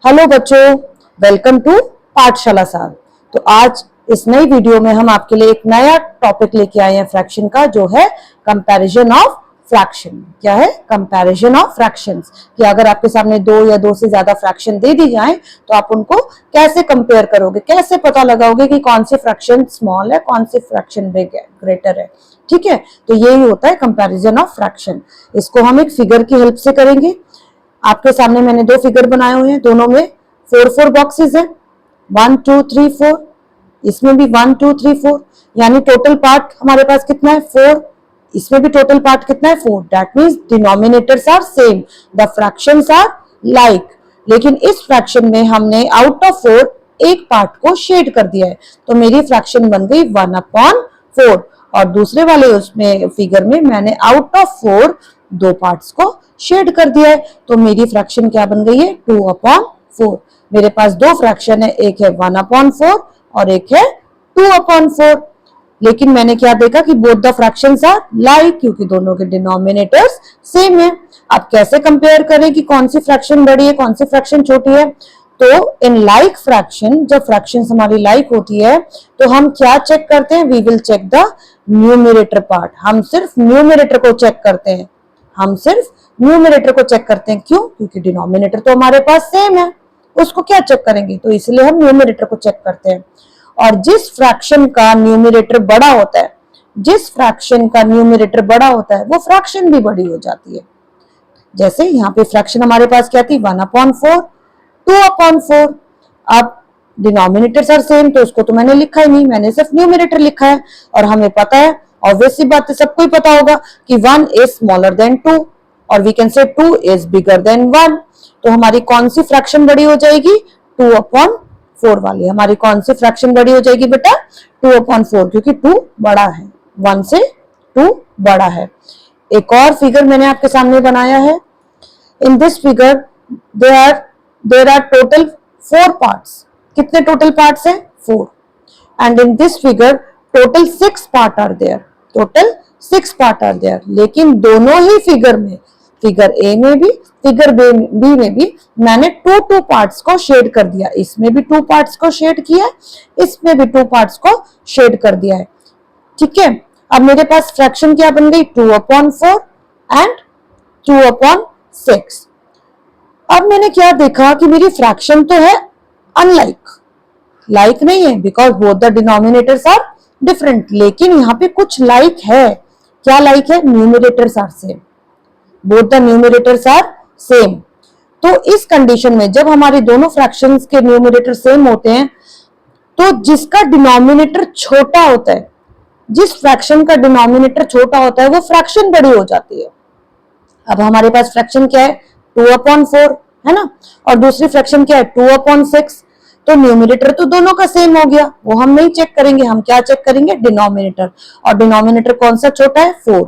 Hello बच्चों, welcome to पाठशाला सार। तो आज इस नई वीडियो में हम आपके लिए एक नया टॉपिक लेके आए हैं फ्रैक्शन का, जो है कंपैरिजन ऑफ फ्रैक्शन। क्या है? Comparison of fractions. कि अगर आपके सामने दो या दो से ज्यादा फ्रैक्शन दे दी जाए तो आप उनको कैसे कंपेयर करोगे, कैसे पता लगाओगे कि कौन सी फ्रैक्शन स्मॉल है, कौन सी फ्रैक्शन बिग है, ग्रेटर है। ठीक है, तो यही होता है कंपैरिजन ऑफ फ्रैक्शन। इसको हम एक फिगर की हेल्प से करेंगे। आपके सामने मैंने दो फिगर बनाए हुए हैं, दोनों में 4 बॉक्सेस हैं, 1 2 3 4। इसमें भी 1 2 3 4, यानी टोटल पार्ट हमारे पास कितना है? 4। इसमें भी टोटल पार्ट कितना है? 4। That means denominators are same, the fractions are like. लेकिन इस फ्रैक्शन में हमने आउट ऑफ 4 एक पार्ट को शेड कर दिया है, तो मेरी फ्रैक्शन बन गई 1/4। और दूसरे वाले उसमें फिगर में मैंने आउट ऑफ 4 दो पार्ट्स को शेड कर दिया है, तो मेरी फ्रैक्शन क्या बन गई है? 2/4। मेरे पास दो फ्रैक्शन है, एक है 1/4 और एक है 2/4। लेकिन मैंने क्या देखा कि both the fractions are like, क्योंकि दोनों के डिनोमिनेटर्स सेम है। अब कैसे कंपेयर करें कि कौन सी फ्रैक्शन बड़ी है, कौन सी फ्रैक्शन छोटी है? तो इन लाइक फ्रैक्शन, जब फ्रैक्शंस हमारी लाइक होती है तो हम क्या चेक करते हैं? We will check the numerator part. हम सिर्फ न्यूमरेटर को चेक करते हैं, हम सिर्फ न्यूमरेटर को चेक करते हैं। क्यों? क्योंकि डिनोमिनेटर तो हमारे पास सेम है, उसको क्या चेक करेंगे? तो इसलिए हम न्यूमरेटर को चेक करते हैं। और जिस फ्रैक्शन का न्यूमरेटर बड़ा होता है, जिस फ्रैक्शन का न्यूमरेटर बड़ा होता है, वो फ्रैक्शन भी बड़ी हो जाती है। जैसे यहाँ पे फ्रैक्शन हमारे पास क्या थी? 1/4, 2/4। अब डिनोमिनेटर्स आर सेम, तो उसको तो मैंने लिखा ही नहीं, मैंने सिर्फ न्यूमरेटर लिखा है। और हमें पता है, ऑब्वियसली बात है, सबको ही पता होगा कि 1 इज स्मॉलर देन 2 और वी कैन से 2 इज बिगर देन 1। तो हमारी कौन सी फ्रैक्शन बड़ी हो जाएगी? 2/4 वाली। हमारी कौन सी फ्रैक्शन बड़ी हो जाएगी बेटा? 2/4, क्योंकि 2 बड़ा है, 1 से 2 बड़ा है। एक और फिगर मैंने आपके सामने बनाया है। In this figure there are total 4 parts. कितने टोटल पार्ट्स हैं? 4। And in this figure total 6 part are there, total 6 part are there. लेकिन दोनों ही फिगर में, फिगर ए में भी, फिगर बी में भी मैंने 2 पार्ट्स को शेड कर दिया। इसमें भी 2 पार्ट्स को शेड किया, इसमें भी 2 पार्ट्स को शेड कर दिया है। ठीक है, अब मेरे पास फ्रैक्शन क्या बन गई? 2/4 एंड 2/6। अब मैंने क्या देखा कि मेरी फ्रैक्शन तो है अनलाइक, लाइक नहीं है, because both the denominators are different. लेकिन यहाँ पे कुछ लाइक है। क्या लाइक है? Numerators are same, both the numerators are same. तो इस कंडीशन में जब हमारे दोनों फ्रैक्शंस के न्यूमरेटर सेम होते हैं, तो जिसका डिनोमिनेटर छोटा होता है, जिस फ्रैक्शन का डिनोमिनेटर छोटा होता है, वो फ्रैक्शन बड़ी हो जाती है। अब हमारे पास फ्रैक्शन क्या है? 2/4 है ना, और दूसरी फ्रैक्शन क्या है? 2/6। तो न्यूमरेटर तो दोनों का सेम हो गया, वो हम नहीं चेक करेंगे, हम क्या चेक करेंगे? डिनोमिनेटर। और डिनोमिनेटर कौन सा छोटा है? 4।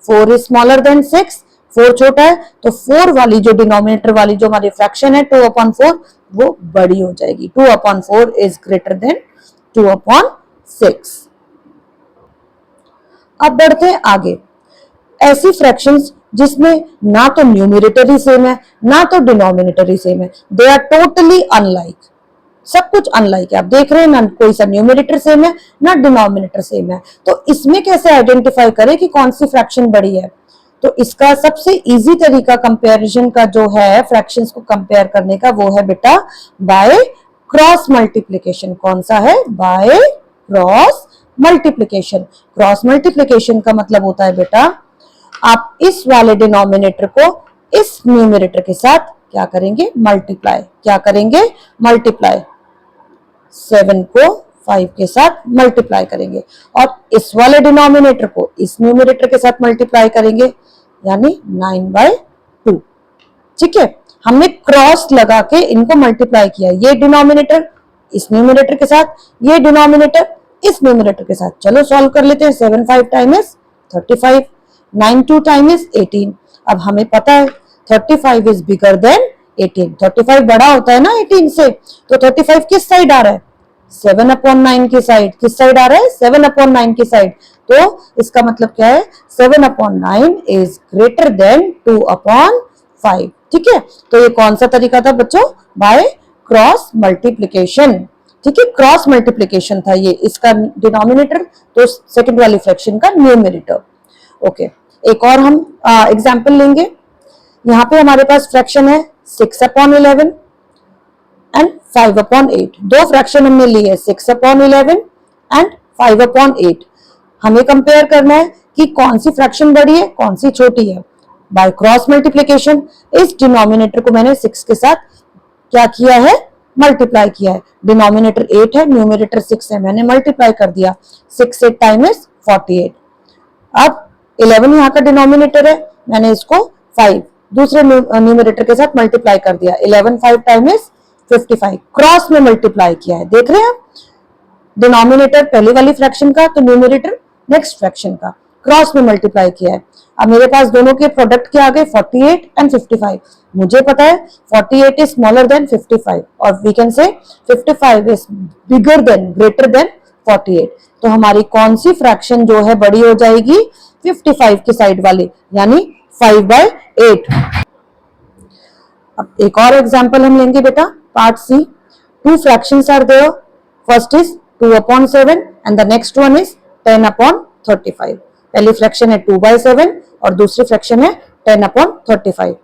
4 इज स्मॉलर देन 6, 4 छोटा है, तो 4 वाली जो डिनोमिनेटर वाली जो हमारी फ्रैक्शन है 2/4, वो बड़ी हो जाएगी। 2/4 इज ग्रेटर देन 2/6। अब बढ़ते हैं आगे। ऐसी फ्रैक्शंस जिसमें ना तो न्यूमरेटर ही सेम है, ना तो डिनोमिनेटर ही सेम है, दे आर टोटली अनलाइक। सब कुछ अनलाइक है। आप देख रहे हैं ना, कोई सा न्यूमरेटर सेम है, ना डिनोमिनेटर सेम है। तो इसमें कैसे आइडेंटिफाई करें कि कौन सी फ्रैक्शन बड़ी है? तो इसका सबसे इजी तरीका कंपैरिजन का जो है, फ्रैक्शंस को कंपेयर करने का, वो है बेटा बाय क्रॉस मल्टीप्लिकेशन। कौन सा है? By cross multiplication. Cross multiplication का मतलब होता है बेटा, आप इस वाले डिनोमिनेटर को इस न्यूमरेटर के साथ क्या करेंगे? मल्टीप्लाई। क्या करेंगे? मल्टीप्लाई। 7 को 5 के साथ मल्टीप्लाई करेंगे, और इस वाले डिनोमिनेटर को इस न्यूमरेटर के साथ मल्टीप्लाई करेंगे, यानी 9/2। ठीक है, हमने क्रॉस लगा के इनको मल्टीप्लाई किया। ये डिनोमिनेटर इस न्यूमरेटर के साथ, ये डिनोमिनेटर इस न्यूमरेटर के साथ। चलो सॉल्व कर लेते हैं। 7 5 टाइम इज 35, 9 2 टाइम इज 18। अब हमें पता है 35 इज बिगर देन 18। 35 बड़ा होता है ना 18 से, तो 35 किस साइड आ रहा है? 7/9 की साइड। किस साइड आ रहा है? 7/9 की साइड। तो इसका मतलब क्या है? 7/9 इज ग्रेटर देन 2/6। 5। ठीक है, तो ये कौन सा तरीका था बच्चों? Bye cross multiplication. ठीक है, क्रॉस मल्टीप्लीकेशन था ये, इसका डिनोमिनेटर तो सेकंड वाली फ्रैक्शन का न्यूमरेटर। ओके, एक और हम एग्जांपल लेंगे। यहाँ पे हमारे पास फ्रैक्शन है 6/11 एंड 5/8। दो फ्रैक्शन हमने लिए है 6/11 एंड 5/8। हमें कंपेयर करना है कि कौन सी फ्रैक्शन बड़ी है कौन सी छोटी है। बाय क्रॉस मल्टीप्लीकेशन इस डिनोमिनेटर को मैंने 6 के साथ क्या किया है? मल्टीप्लाई किया है। डिनोमिनेटर 8 है, न्यूमरेटर 6 है, मैंने मल्टीप्लाई कर दिया। 6 8 टाइम इज 48। अब 11 यहाँ का डिनोमिनेटर है, मैंने इसको 5 दूसरे न्यूमरेटर के साथ मल्टीप्लाई कर दिया। 11 5 टाइम इज 55। क्रॉस में मल्टीप्लाई किया है, देख रहे हैं आप? डिनोमिनेटर पहली वाली फ्रैक्शन का तो न्यूमरेटर नेक्स्ट फ्रैक्शन का, क्रॉस में मल्टीप्लाई किया है। अब मेरे पास दोनों के प्रोडक्ट क्या आ गए? 48 एंड 55। मुझे पता है 48 इज स्मॉलर देन 55 और we can say 55 is bigger than greater than 48। तो हमारी कौन सी फ्रैक्शन जो है बड़ी हो जाएगी? 55 की साइड वाली, यानी 5/8। अब एक और एग्जांपल हम लेंगे बेटा, part C. Two fractions are there, first is 2/7 and the next one is 10/35। पहली फ्रैक्शन है 2/7 और दूसरी फ्रैक्शन है 10/35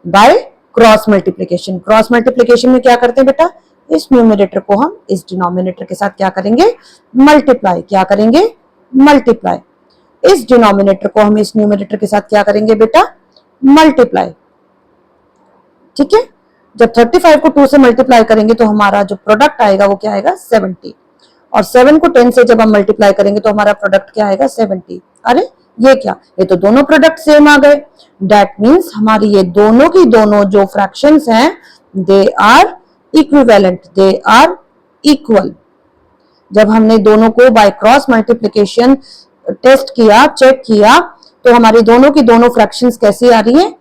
bye cross multiplication. Cross multiplication में क्या करते हैं बेटा? इस न्यूमरेटर को हम इस डिनोमिनेटर के साथ क्या करेंगे? मल्टीप्लाई। क्या करेंगे? मल्टीप्लाई। इस डिनोमिनेटर को हम इस न्यूमरेटर के साथ क्या करेंगे बेटा? मल्टीप्लाई। ठीक है, जब 35 को 2 से मल्टीप्लाई करेंगे तो हमारा जो प्रोडक्ट आएगा वो क्या आएगा? 70। और 7 को 10 से जब हम मल्टीप्लाई करेंगे तो हमारा प्रोडक्ट क्या आएगा? 70। अरे ये क्या? ये तो दोनों प्रोडक्ट सेम आ गए। दैट मीन्स हमारी ये दोनों की दोनों जो फ्रैक्शंस हैं they are equivalent, they are equal. जब हमने दोनों को बाय क्रॉस मल्टीप्लीकेशन टेस्ट किया, चेक किया, तो हमारी दोनों की दोनों फ्रैक्शंस कैसी आ रही है?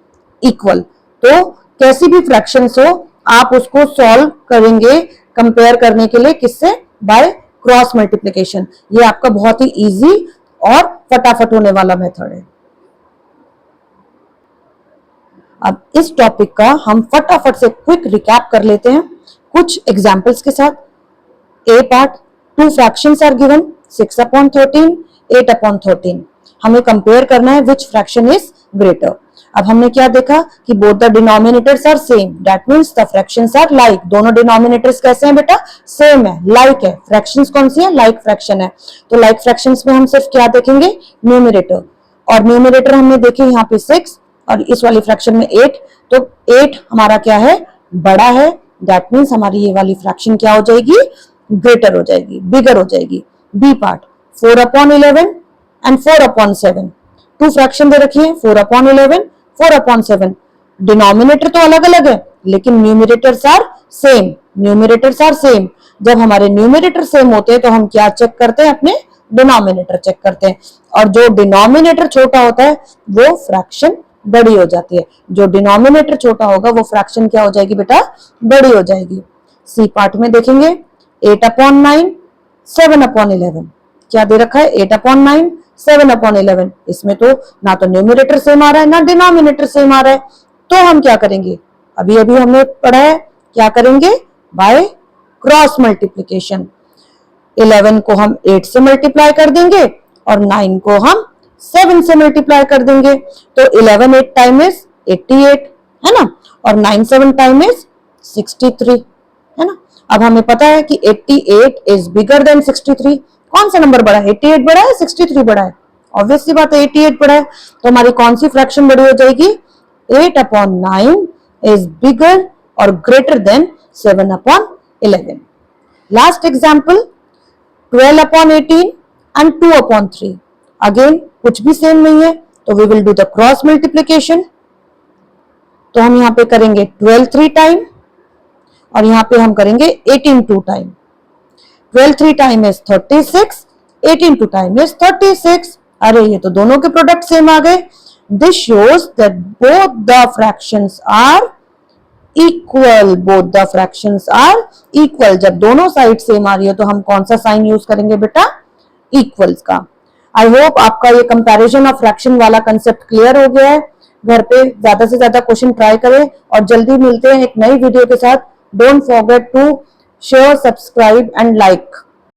इक्वल। तो कैसी भी फ्रैक्शंस हो आप उसको सॉल्व करेंगे कंपेयर करने के लिए, किससे? Bye cross multiplication. ये आपका बहुत ही इजी और फटाफट होने वाला मेथड है। अब इस टॉपिक का हम फटाफट से क्विक रिकैप कर लेते हैं कुछ एग्जांपल्स के साथ। A part, two fractions are given 6/13, 8/13। हमें कंपेयर करना है विच फ्रैक्शन इज ग्रेटर। अब हमने क्या देखा कि both the denominators are same, that means the fractions are like. दोनों डिनोमिनेटर्स कैसे हैं बेटा? सेम है, लाइक है। फ्रैक्शंस कौन सी है? लाइक फ्रैक्शन है। तो लाइक फ्रैक्शंस में हम सिर्फ क्या देखेंगे? न्यूमरेटर। और न्यूमरेटर हमने देखे यहाँ पे 6 और इस वाली फ्रैक्शन में 8। तो 8 हमारा क्या है? बड़ा है। दैट मींस हमारी ये वाली फ्रैक्शन क्या हो जाएगी? ग्रेटर हो जाएगी, बिगर हो जाएगी। B part, 4/11 and 4/7। Two fraction दे रखी है 4/11, 4/7। डिनोमिनेटर तो अलग अलग है लेकिन numerators are same, numerators are same. जब हमारे न्यूमरेटर सेम होते हैं तो हम क्या चेक करते हैं? अपने डिनोमिनेटर चेक करते हैं। और जो डिनोमिनेटर छोटा होता है वो फ्रैक्शन बड़ी हो जाती है। जो डिनोमिनेटर छोटा होगा वो फ्रैक्शन क्या हो जाएगी बेटा? बड़ी हो जाएगी। सी पार्ट में देखेंगे 8/9, 7/11। क्या दे रखा है? 8/9, 7/11। इसमें तो ना तो न्यूमरेटर सेम आ रहा है ना डिनोमिनेटर सेम आ रहा है। तो हम क्या करेंगे? अभी अभी हमने पढ़ा है, क्या करेंगे? Bye cross multiplication. 11 को हम 8 से मल्टीप्लाई कर देंगे और 9 को हम 7 से मल्टीप्लाई कर देंगे। तो 11 8 टाइम इज 88 है ना, और 9 7 टाइम इज 63 है ना। अब हमें पता है कि 88 इज बिगर देन 63। कौन सा नंबर बड़ा है? 88 बड़ा है, 63 बड़ा है? ऑब्वियसली बात है 88 बड़ा है। तो हमारी कौन सी फ्रैक्शन बड़ी हो जाएगी? 8/9 इज बिगर और greater than 7/11। Last example 12/18 and 2/3। Again कुछ भी सेम नहीं है तो we will do the cross multiplication. तो हम यहाँ पे करेंगे 12 3 टाइम और यहाँ पे हम करेंगे 18 2 time. 12 3 time is 36, 18 2 time is 36। अरे ये तो दोनों के प्रोडक्ट सेम आ गए। This shows that both the fractions are equal, both the fractions are equal. जब दोनों साइड सेम आ रही है तो हम कौन सा साइन यूज करेंगे बेटा? इक्वल्स का। आई होप आपका ये कंपैरिजन ऑफ फ्रैक्शन वाला कंसेप्ट क्लियर हो गया है। घर पे ज्यादा से ज्यादा क्वेश्चन ट्राई करें और जल्दी मिलते हैं एक नई वीडियो के साथ। Don't forget to share, subscribe and like.